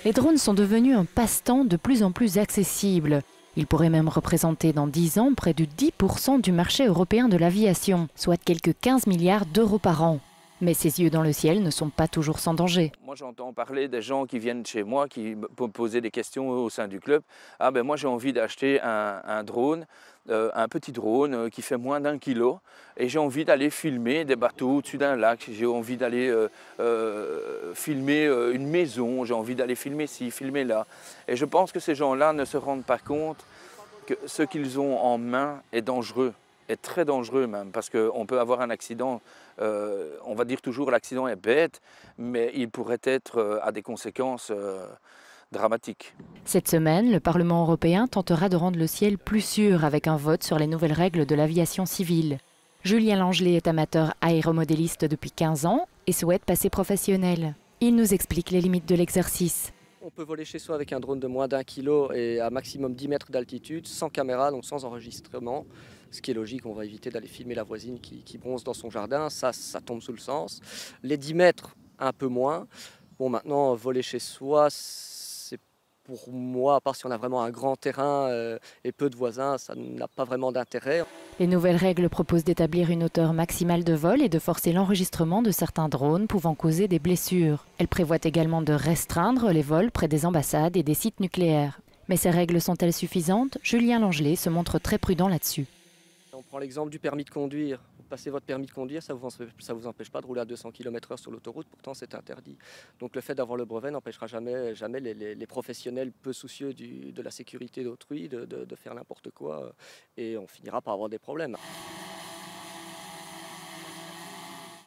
Les drones sont devenus un passe-temps de plus en plus accessible. Ils pourraient même représenter dans 10 ans près de 10% du marché européen de l'aviation, soit quelques 15 milliards d'euros par an. Mais ces yeux dans le ciel ne sont pas toujours sans danger. Moi, j'entends parler des gens qui viennent chez moi, qui me poser des questions au sein du club. Ah ben moi, j'ai envie d'acheter un drone, un petit drone qui fait moins d'1 kilo. Et j'ai envie d'aller filmer des bateaux au-dessus d'un lac. J'ai envie d'aller filmer une maison. J'ai envie d'aller filmer ci, filmer là. Et je pense que ces gens-là ne se rendent pas compte que ce qu'ils ont en main est dangereux. Est très dangereux même, parce qu'on peut avoir un accident, on va dire toujours l'accident est bête, mais il pourrait être à des conséquences dramatiques. Cette semaine, le Parlement européen tentera de rendre le ciel plus sûr avec un vote sur les nouvelles règles de l'aviation civile. Julien Langelet est amateur aéromodéliste depuis 15 ans et souhaite passer professionnel. Il nous explique les limites de l'exercice. On peut voler chez soi avec un drone de moins d'1 kilo et à maximum 10 mètres d'altitude, sans caméra, donc sans enregistrement. Ce qui est logique, on va éviter d'aller filmer la voisine qui bronze dans son jardin, ça tombe sous le sens. Les 10 mètres, un peu moins. Bon, maintenant, voler chez soi, c'est pour moi, à part si on a vraiment un grand terrain et peu de voisins, ça n'a pas vraiment d'intérêt. Les nouvelles règles proposent d'établir une hauteur maximale de vol et de forcer l'enregistrement de certains drones pouvant causer des blessures. Elles prévoient également de restreindre les vols près des ambassades et des sites nucléaires. Mais ces règles sont-elles suffisantes? Julien Langelet se montre très prudent là-dessus. On prend l'exemple du permis de conduire. Vous passez votre permis de conduire, ça vous empêche pas de rouler à 200 km/h sur l'autoroute, pourtant c'est interdit. Donc le fait d'avoir le brevet n'empêchera jamais les professionnels peu soucieux de la sécurité d'autrui de faire n'importe quoi et on finira par avoir des problèmes.